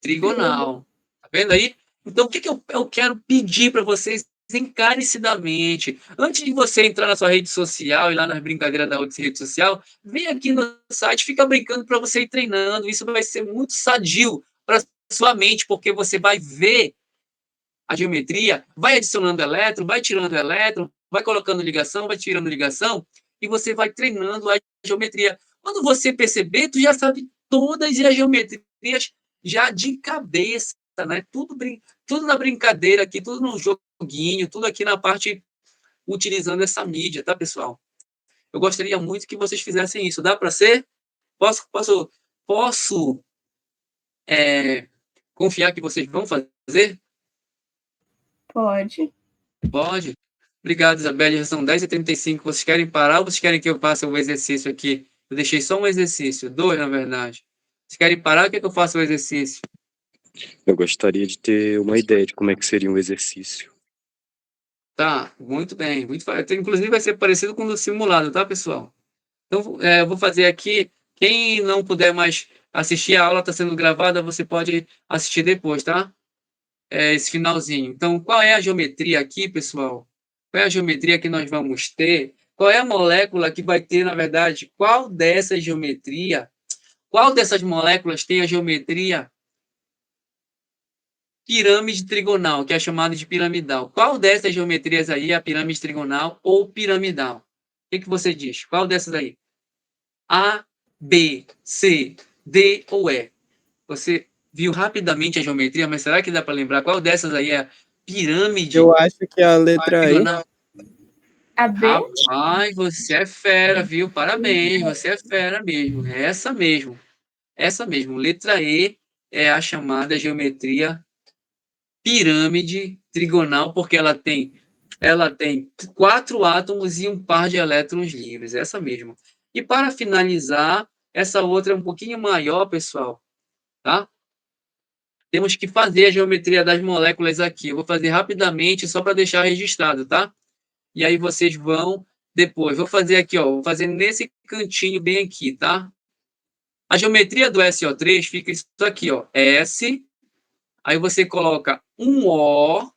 trigonal. Tá vendo aí? Então, o que eu quero pedir para vocês encarecidamente? Antes de você entrar na sua rede social e lá nas brincadeiras da outra rede social, vem aqui no site, fica brincando para você ir treinando. Isso vai ser muito sadio para sua mente, porque você vai ver a geometria, vai adicionando elétron, vai tirando elétron, vai colocando ligação, vai tirando ligação, e você vai treinando a geometria. Quando você perceber, tu já sabe todas as geometrias já de cabeça, né? Tudo na brincadeira aqui, tudo no joguinho, tudo aqui na parte utilizando essa mídia, tá, pessoal? Eu gostaria muito que vocês fizessem isso. Dá para ser? Posso confiar que vocês vão fazer? Pode. Pode. Obrigado, Isabelle. Já são 10h35. Vocês querem parar ou vocês querem que eu faça um exercício aqui? Eu deixei só um exercício, 2, na verdade. Vocês querem parar ou quer que eu faça o exercício? Eu gostaria de ter uma ideia de como é que seria um exercício. Tá, muito bem. Inclusive vai ser parecido com o do simulado, tá, pessoal? Então, eu vou fazer aqui. Quem não puder mais assistir, a aula está sendo gravada, você pode assistir depois, tá? Esse finalzinho. Então, qual é a geometria aqui, pessoal? Qual é a geometria que nós vamos ter? Qual é a molécula que vai ter, na verdade, qual dessas moléculas tem a geometria pirâmide trigonal, que é chamada de piramidal? Qual dessas geometrias aí é a pirâmide trigonal ou piramidal? O que você diz? Qual dessas aí? A, B, C, D ou E? Você viu rapidamente a geometria, mas será que dá para lembrar qual dessas aí é a pirâmide? Eu acho que é a letra E. A B? Rapaz, você é fera, viu? Parabéns, você é fera mesmo. É essa mesmo. Essa mesmo. Letra E é a chamada geometria pirâmide trigonal, porque ela tem 4 átomos e um par de elétrons livres. Essa mesmo. E para finalizar, essa outra é um pouquinho maior, pessoal, tá? Temos que fazer a geometria das moléculas aqui. Eu vou fazer rapidamente, só para deixar registrado, tá? E aí vocês vão depois. Vou fazer aqui, ó. Vou fazer nesse cantinho bem aqui, tá? A geometria do SO3 fica isso aqui, ó. S. Aí você coloca um O.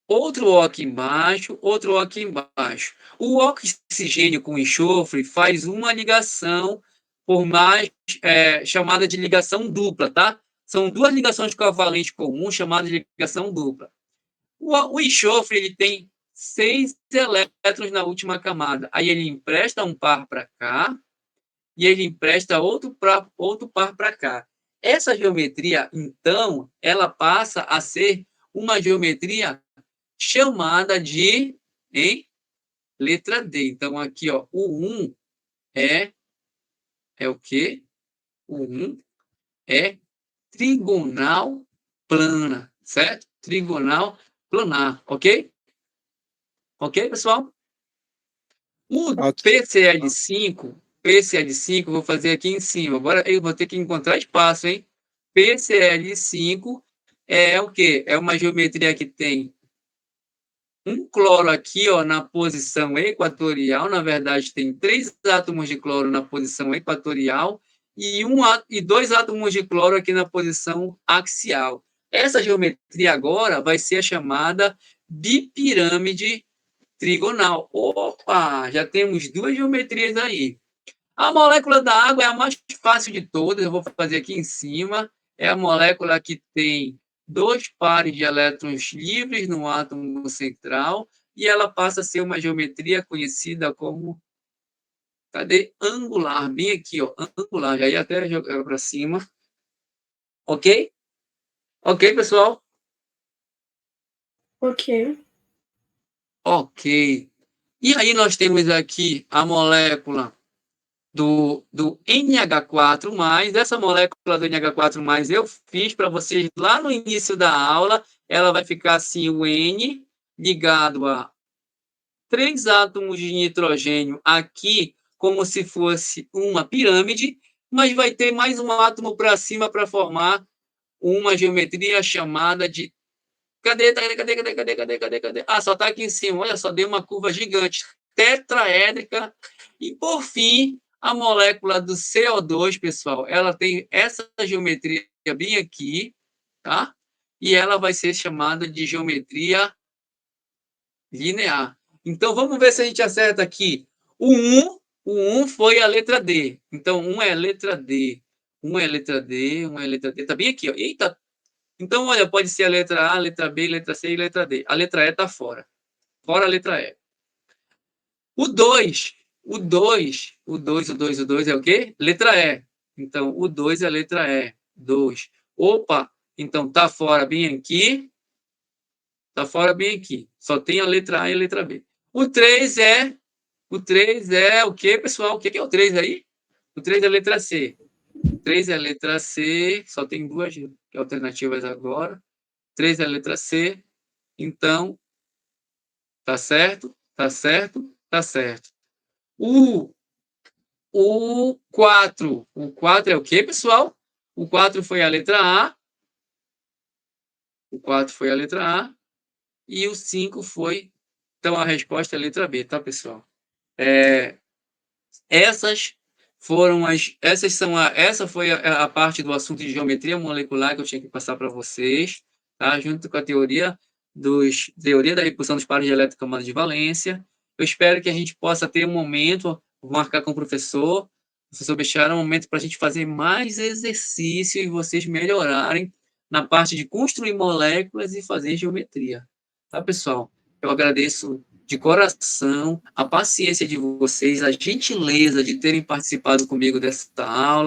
Outro O aqui embaixo. Outro O aqui embaixo. O oxigênio com enxofre faz uma ligação por mais chamada de ligação dupla, tá? São 2 ligações covalentes comuns chamadas de ligação dupla. O enxofre ele tem 6 elétrons na última camada. Aí ele empresta um par para cá e ele empresta outro par para cá. Essa geometria, então, ela passa a ser uma geometria chamada de letra D. Então, aqui, ó, o 1 é o quê? O 1 é trigonal plana, certo? Trigonal planar, ok? Ok, pessoal? O Ok. PCl5, vou fazer aqui em cima. Agora eu vou ter que encontrar espaço, hein? PCl5 é o quê? É uma geometria que tem um cloro aqui, ó, na posição equatorial. Na verdade, tem 3 átomos de cloro na posição equatorial e 2 átomos de cloro aqui na posição axial. Essa geometria agora vai ser a chamada bipirâmide trigonal. Opa, já temos 2 geometrias aí. A molécula da água é a mais fácil de todas, eu vou fazer aqui em cima. É a molécula que tem 2 pares de elétrons livres no átomo central e ela passa a ser uma geometria conhecida como, cadê? Angular, bem aqui, ó, angular. Já ia até jogar para cima. Ok? Ok, pessoal? Ok. Ok. E aí nós temos aqui a molécula do NH4+. Essa molécula do NH4+, eu fiz para vocês lá no início da aula. Ela vai ficar assim, o N ligado a 3 átomos de nitrogênio aqui, como se fosse uma pirâmide, mas vai ter mais um átomo para cima para formar uma geometria chamada de... Cadê? Ah, só está aqui em cima. Olha só, deu uma curva gigante, tetraédrica. E, por fim, a molécula do CO2, pessoal, ela tem essa geometria bem aqui, tá? E ela vai ser chamada de geometria linear. Então, vamos ver se a gente acerta aqui. O 1 foi a letra D. Então, 1 é a letra D. 1 é a letra D, 1 é a letra D. Está bem aqui, ó. Eita! Então, olha, pode ser a letra A, letra B, letra C e letra D. A letra E está fora. Fora a letra E. O 2 é o quê? Letra E. Então, o 2 é a letra E. 2. Opa! Então, está fora bem aqui. Está fora bem aqui. Só tem a letra A e a letra B. O 3 é o quê, pessoal? O que é o 3 aí? O 3 é a letra C. 3 é a letra C. Só tem duas alternativas agora. 3 é a letra C. Então, tá certo, tá certo, tá certo. O 4. O 4 é o quê, pessoal? O 4 foi a letra A. O 4 foi a letra A. E o 5 foi... Então, a resposta é a letra B, tá, pessoal? Essas foram as... Essa foi a parte do assunto de geometria molecular que eu tinha que passar para vocês, tá? Junto com a teoria da repulsão dos pares de eletrocamada de valência. Eu espero que a gente possa ter um momento, vou marcar com o professor Bechara, um momento para a gente fazer mais exercício e vocês melhorarem na parte de construir moléculas e fazer geometria. Tá, pessoal? Eu agradeço de coração a paciência de vocês, a gentileza de terem participado comigo dessa aula.